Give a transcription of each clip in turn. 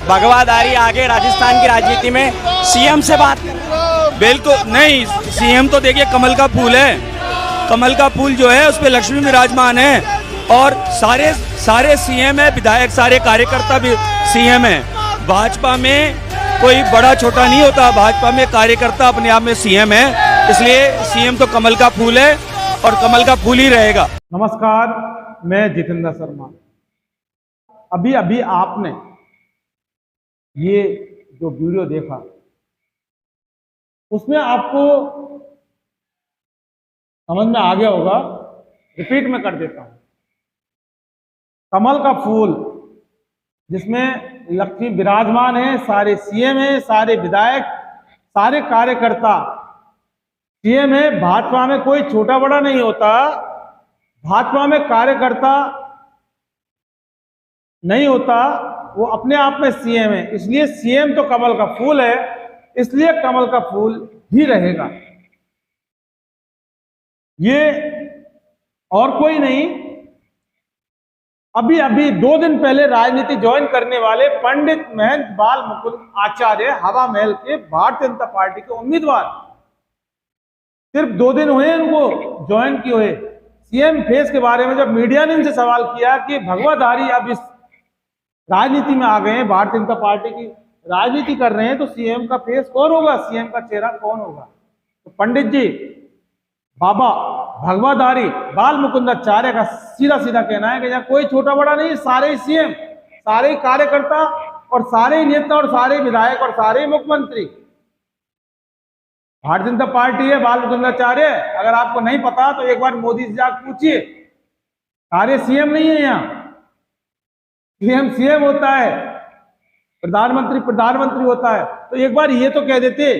भगवाधारी आगे राजस्थान की राजनीति में सीएम से बात कर रहे हैं। बिल्कुल नहीं, सीएम तो देखिए कमल का फूल है। कमल का फूल जो है उस पे लक्ष्मी विराजमान है और सारे सीएम है, विधायक सारे कार्यकर्ता भी सीएम है। भाजपा में कोई बड़ा छोटा नहीं होता, भाजपा में कार्यकर्ता अपने आप में सीएम है, इसलिए सीएम तो कमल का फूल है और कमल का फूल ही रहेगा। नमस्कार, मैं जितेंद्र शर्मा। अभी आपने ये जो वीडियो देखा उसमें आपको समझ में आ गया होगा, रिपीट में कर देता हूं। कमल का फूल जिसमें लक्ष्मी विराजमान है, सारे सीएम है, सारे विधायक, सारे कार्यकर्ता सीएम है। भाजपा में कोई छोटा बड़ा नहीं होता, भाजपा में कार्यकर्ता नहीं होता, वो अपने आप में सीएम है। इसलिए सीएम तो कमल का फूल है, इसलिए कमल का फूल ही रहेगा। ये और कोई नहीं। अभी 2 दिन पहले राजनीति ज्वाइन करने वाले पंडित महंत बाल मुकुंद आचार्य हवा महल के भारतीय जनता पार्टी के उम्मीदवार, सिर्फ 2 दिन हुए उनको ज्वाइन किए हुए। सीएम फेस के बारे में जब मीडिया ने उनसे सवाल किया कि भगवाधारी अब इस राजनीति में आ गए हैं, भारतीय जनता पार्टी की राजनीति कर रहे हैं, तो सीएम का फेस कौन होगा, सीएम का चेहरा कौन होगा? तो पंडित जी बाबा भगवाधारी बाल मुकुंदाचार्य का सीधा सीधा कहना है कि यहाँ कोई छोटा बड़ा नहीं, सारे सीएम, सारे कार्यकर्ता और सारे नेता और सारे विधायक और सारे मुख्यमंत्री भारतीय जनता पार्टी है। बाल मुकुंदाचार्य, अगर आपको नहीं पता तो एक बार मोदी से जाकर पूछिए, सारे सीएम नहीं है यहाँ। सीएम होता है, प्रधानमंत्री होता है। तो एक बार ये तो कह देते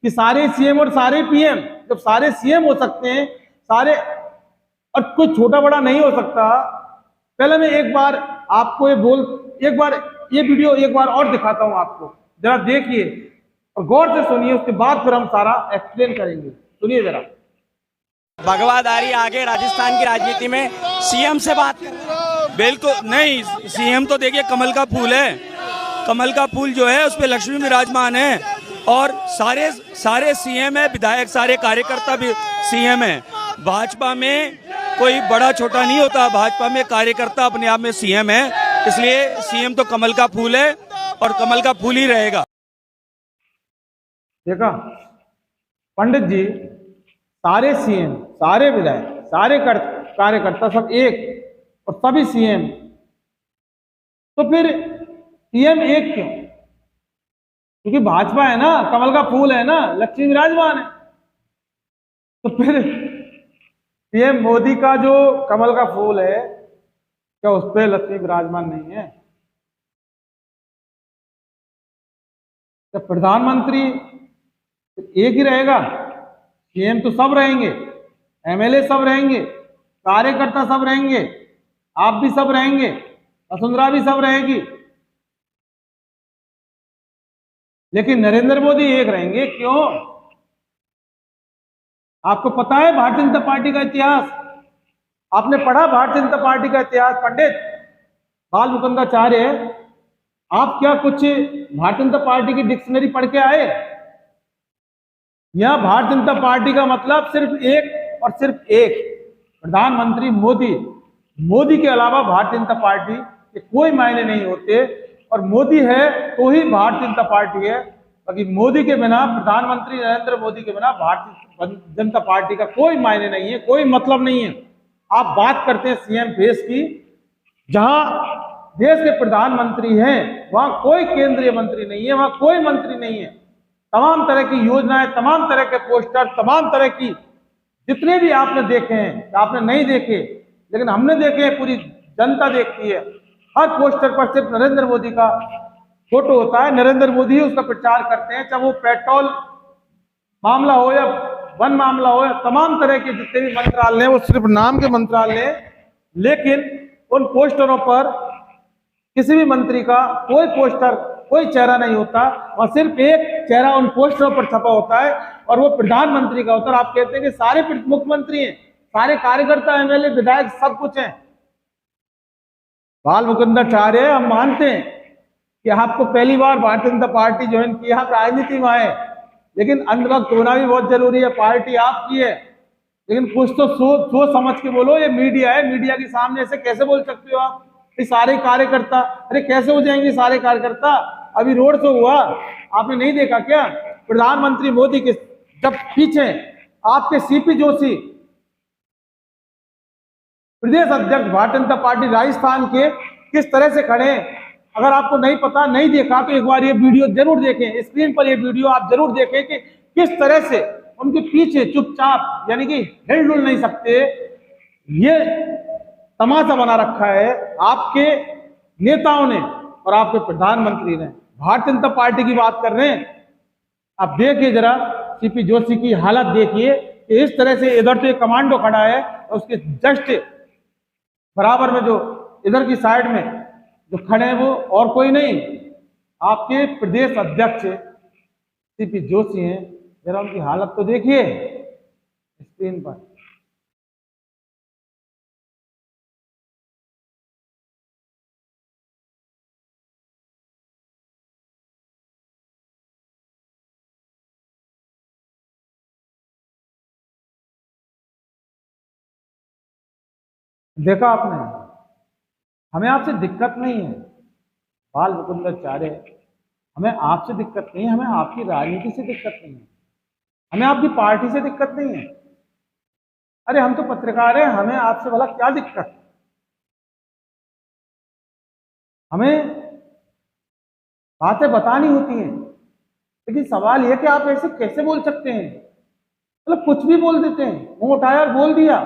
कि सारे सीएम और सारे पीएम, जब सारे सीएम हो सकते हैं सारे, और कोई छोटा बड़ा नहीं हो सकता। पहले मैं एक बार आपको एक बार ये वीडियो एक बार और दिखाता हूं आपको, जरा देखिए और गौर से सुनिए, उसके बाद फिर हम सारा एक्सप्लेन करेंगे। सुनिए जरा। भगवाधारी आगे राजस्थान की राजनीति में सीएम से बात कर रहे हैं। बिल्कुल नहीं, सीएम तो देखिए कमल का फूल है। कमल का फूल जो है उस पे लक्ष्मी विराजमान है और सारे सीएम है, विधायक सारे कार्यकर्ता भी सीएम है। भाजपा में कोई बड़ा छोटा नहीं होता, भाजपा में कार्यकर्ता अपने आप में सीएम है, इसलिए सीएम तो कमल का फूल है और कमल का फूल ही रहेगा। देखा पंडित जी, सारे सीएम, सारे विधायक, सारे कार्यकर्ता सब एक और सभी सीएम, तो फिर सीएम एक क्यों? क्योंकि भाजपा है ना, कमल का फूल है ना, लक्ष्मी विराजमान है। तो फिर पीएम मोदी का जो कमल का फूल है, क्या उस पर लक्ष्मी विराजमान नहीं है? क्या प्रधानमंत्री एक ही रहेगा? सीएम तो सब रहेंगे, एमएलए सब रहेंगे, कार्यकर्ता सब रहेंगे, आप भी सब रहेंगे, वसुंधरा भी सब रहेगी, लेकिन नरेंद्र मोदी एक रहेंगे। क्यों? आपको पता है भारतीय जनता पार्टी का इतिहास? आपने पढ़ा भारतीय जनता पार्टी का इतिहास? पंडित बाल मुकुंदाचार्य, आप क्या कुछ भारतीय जनता पार्टी की डिक्शनरी पढ़ के आए? यह भारतीय जनता पार्टी का मतलब सिर्फ एक और सिर्फ एक, प्रधानमंत्री मोदी के अलावा भारतीय जनता पार्टी के कोई मायने नहीं होते। और मोदी है तो ही भारतीय जनता पार्टी है, बाकी मोदी के बिना, प्रधानमंत्री नरेंद्र मोदी के बिना भारतीय जनता पार्टी का कोई मायने नहीं है, कोई मतलब नहीं है। आप बात करते हैं सीएम फेस की, जहां देश के प्रधानमंत्री हैं वहां कोई केंद्रीय मंत्री नहीं है, वहां कोई मंत्री नहीं है। तमाम तरह की योजनाएं, तमाम तरह के पोस्टर, तमाम तरह की जितने भी आपने देखे हैं, आपने नहीं देखे लेकिन हमने देखे हैं, पूरी जनता देखती है। हर पोस्टर पर सिर्फ नरेंद्र मोदी का फोटो होता है, नरेंद्र मोदी ही उसका प्रचार करते हैं, चाहे वो पेट्रोल मामला हो या वन मामला हो या तमाम तरह के जितने भी मंत्रालय वो सिर्फ नाम के मंत्रालय, लेकिन उन पोस्टरों पर किसी भी मंत्री का कोई पोस्टर, कोई चेहरा नहीं होता। और सिर्फ एक चेहरा उन पोस्टरों पर छपा होता है और वो प्रधानमंत्री का होता है। आप कहते हैं कि सारे मुख्यमंत्री हैं, सारे कार्यकर्ता, एमएलए, विधायक सब कुछ हैं। बाल मुकुंदाचार्य, हम मानते हैं कि आपको पहली बार भारतीय जनता पार्टी ज्वाइन की, आप राजनीति में आए, लेकिन अंधभक्त होना भी बहुत जरूरी है। पार्टी आपकी है, लेकिन कुछ तो सोच समझ के बोलो। ये मीडिया है, मीडिया के सामने ऐसे कैसे बोल सकते हो आप? ये सारे कार्यकर्ता, अरे कैसे हो जाएंगे सारे कार्यकर्ता? अभी रोड शो हुआ, आपने नहीं देखा क्या? प्रधानमंत्री मोदी के जब पीछे आपके सीपी जोशी, प्रदेश अध्यक्ष भारतीय जनता पार्टी राजस्थान के, किस तरह से खड़े हैं। अगर आपको नहीं पता, नहीं देखा, तो एक बार ये वीडियो जरूर देखें। स्क्रीन पर ये वीडियो आप जरूर देखें कि किस तरह से उनके पीछे चुपचाप, यानी कि हिलडुल नहीं सकते, ये तमाशा बना रखा है आपके नेताओं ने और आपके प्रधानमंत्री ने। भारतीय जनता पार्टी की बात कर रहे हैं, आप देखिए जरा सीपी जोशी की हालत देखिए कि इस तरह से इधर तो एक कमांडो खड़ा है और उसके जस्ट बराबर में जो इधर की साइड में जो खड़े हैं वो और कोई नहीं, आपके प्रदेश अध्यक्ष सीपी जोशी हैं। जरा उनकी हालत तो देखिए स्क्रीन पर। देखा आपने? हमें आपसे दिक्कत नहीं है बाल मुकुंदाचार्य, हमें आपसे दिक्कत नहीं है, हमें आपकी राजनीति से दिक्कत नहीं है, हमें आपकी पार्टी से दिक्कत नहीं है। अरे हम तो पत्रकार हैं, हमें आपसे भला क्या दिक्कत? हमें बातें बतानी होती हैं, लेकिन सवाल यह कि आप ऐसे कैसे बोल सकते हैं? मतलब कुछ भी बोल देते हैं, मुंह उठाया और बोल दिया।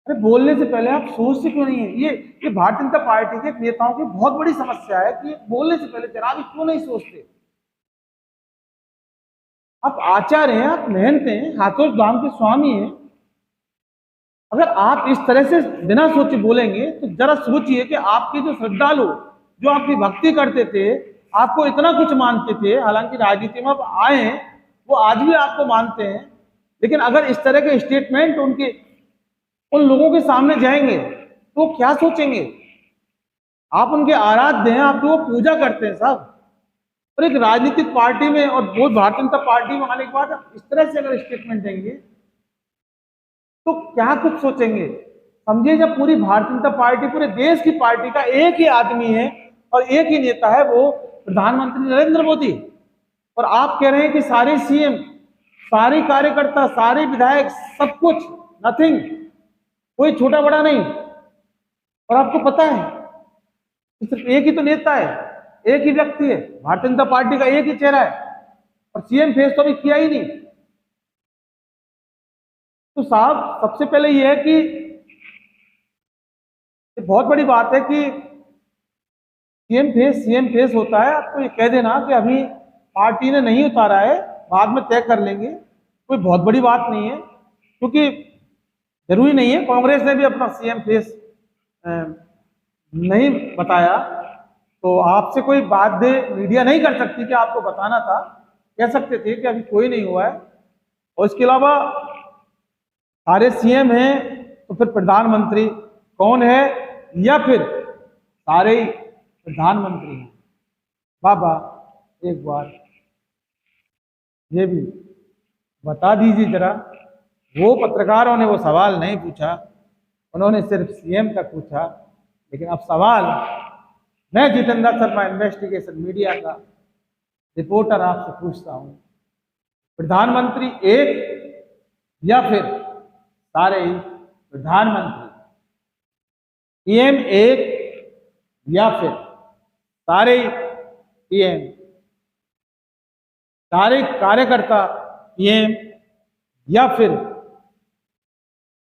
अरे बोलने से पहले आप सोचते क्यों नहीं है? ये भारतीय जनता पार्टी के नेताओं की बहुत बड़ी समस्या है कि बोलने से पहले जरा भी क्यों नहीं सोचते। आप आचार्य हैं, आप महंत हैं, हाथों धाम के स्वामी हैं। अगर आप इस तरह से बिना सोचे बोलेंगे तो जरा सोचिए कि आपके जो श्रद्धालु, जो आपकी भक्ति करते थे, आपको इतना कुछ मानते थे, हालांकि राजनीति में आप आए हैं, वो आज भी आपको मानते हैं, लेकिन अगर इस तरह के स्टेटमेंट उन लोगों के सामने जाएंगे तो क्या सोचेंगे? आप उनके आराध्य हैं, आप वो पूजा करते हैं साहब, और एक राजनीतिक पार्टी में और वो भारतीय जनता पार्टी में आने के बाद आप इस तरह से अगर स्टेटमेंट देंगे तो क्या कुछ सोचेंगे? समझिए, जब पूरी भारतीय जनता पार्टी, पूरे देश की पार्टी का एक ही आदमी है और एक ही नेता है, वो प्रधानमंत्री नरेंद्र मोदी, और आप कह रहे हैं कि सारे सीएम, सारे कार्यकर्ता, सारे विधायक, सब कुछ, नथिंग, कोई छोटा बड़ा नहीं। और आपको पता है कि सिर्फ एक ही तो नेता है, एक ही व्यक्ति है, भारतीय जनता पार्टी का एक ही चेहरा है, और सीएम फेस तो अभी किया ही नहीं। तो साहब, सबसे पहले यह है कि ये बहुत बड़ी बात है कि सीएम फेस होता है। आपको ये कह देना कि अभी पार्टी ने नहीं उतारा है, बाद में तय कर लेंगे, कोई बहुत बड़ी बात नहीं है, क्योंकि जरूरी नहीं है। कांग्रेस ने भी अपना सीएम फेस नहीं बताया, तो आपसे कोई बाध्य मीडिया नहीं कर सकती कि आपको बताना था। कह सकते थे कि अभी कोई नहीं हुआ है। और इसके अलावा सारे सीएम हैं तो फिर प्रधानमंत्री कौन है, या फिर सारे ही प्रधानमंत्री हैं? बाबा एक बार ये भी बता दीजिए जरा। वो पत्रकारों ने वो सवाल नहीं पूछा, उन्होंने सिर्फ सीएम तक पूछा। लेकिन अब सवाल मैं जितेंद्र शर्मा, इन्वेस्टिगेशन मीडिया का रिपोर्टर, आपसे पूछता हूं, प्रधानमंत्री एक या फिर सारे ही प्रधानमंत्री? पीएम एक या फिर सारे ही पीएम? सारे कार्यकर्ता पीएम या फिर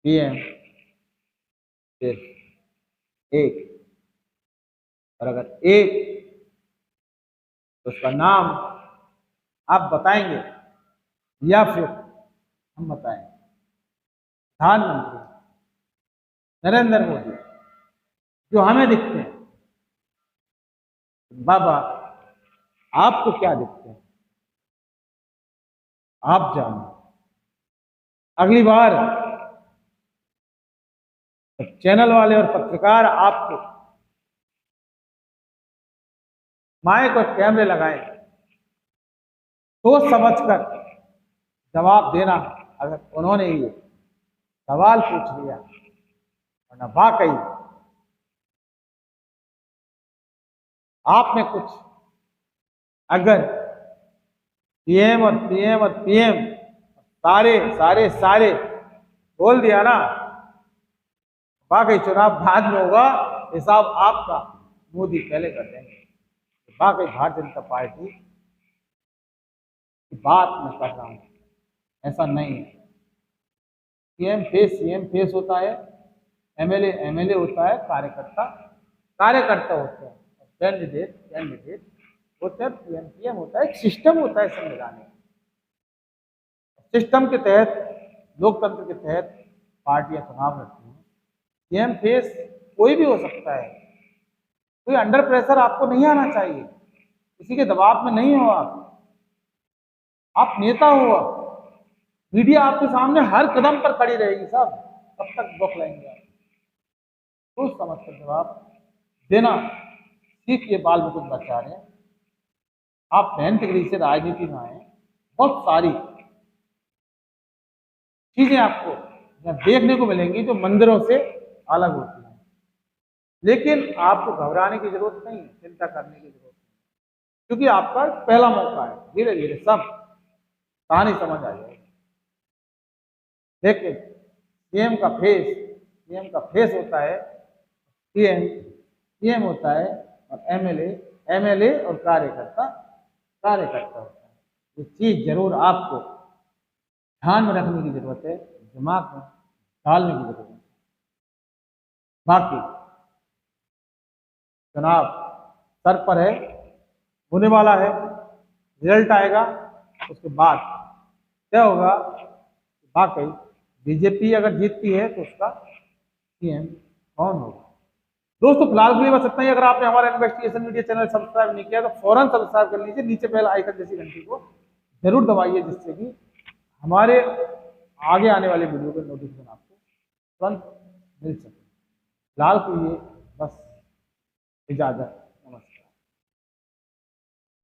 पीएम? फिर एक। और अगर एक तो उसका नाम आप बताएंगे या फिर हम बताएंगे? प्रधानमंत्री नरेंद्र मोदी जो हमें दिखते हैं, बाबा आपको क्या दिखते हैं? आप जानो। अगली बार चैनल वाले और पत्रकार आपको माइक और कैमरे लगाए, सोच समझकर जवाब देना। अगर उन्होंने ये सवाल पूछ लिया, वरना वाकई आपने कुछ अगर पीएम और पीएम और पीएम सारे सारे सारे बोल दिया ना, वाकई चुनाव बाद में होगा, हिसाब आपका मोदी पहले कर देंगे। वाकई भारतीय जनता पार्टी की बात मैं कर रहा हूं, ऐसा नहीं है। सीएम फेस होता है, एमएलए होता है, कार्यकर्ता होते हैं, कैंडिडेट होते हैं, पीएम होता है। एक सिस्टम होता है संविधान में। सिस्टम के तहत, लोकतंत्र के तहत पार्टियां चुनाव लड़ती हैं। सीएम फेस कोई भी हो सकता है, कोई अंडर प्रेशर आपको नहीं आना चाहिए, किसी के दबाव में नहीं हो। आप नेता हो, मीडिया आपके सामने हर कदम पर खड़ी रहेगी साहब, कब तक बौखलाएंगे आप? सोच समझ कर जवाब देना सीखिए। बाल मुकुट भट्टाचार्य, आप 9th डिग्री से राजनीति में आए, बहुत सारी चीजें आपको देखने को मिलेंगी जो मंदिरों से अलग होती हैं, लेकिन आपको घबराने की जरूरत नहीं है, चिंता करने की जरूरत नहीं, क्योंकि आपका पहला मौका है। धीरे धीरे सब कहानी समझ आ जाएगी। लेकिन सीएम का फेस होता है पीएम होता है, और एमएलए और कार्यकर्ता होता है। ये चीज जरूर आपको ध्यान में रखने की जरूरत है, दिमाग में डालने की जरूरत है। बाकी चुनाव सर पर है, होने वाला है, रिजल्ट आएगा, उसके बाद क्या होगा, वाकई बीजेपी अगर जीतती है तो उसका सीएम कौन होगा। दोस्तों फिलहाल के लिए बस इतना ही। अगर आपने हमारा इन्वेस्टिगेशन मीडिया चैनल सब्सक्राइब नहीं किया तो फौरन सब्सक्राइब कर लीजिए, नीचे बेल आइकन जैसी घंटी को जरूर दबाइए, जिससे कि हमारे आगे आने वाले वीडियो के नोटिफिकेशन आपको तुरंत मिल सके। फिलहाल के लिए बस इजाजत।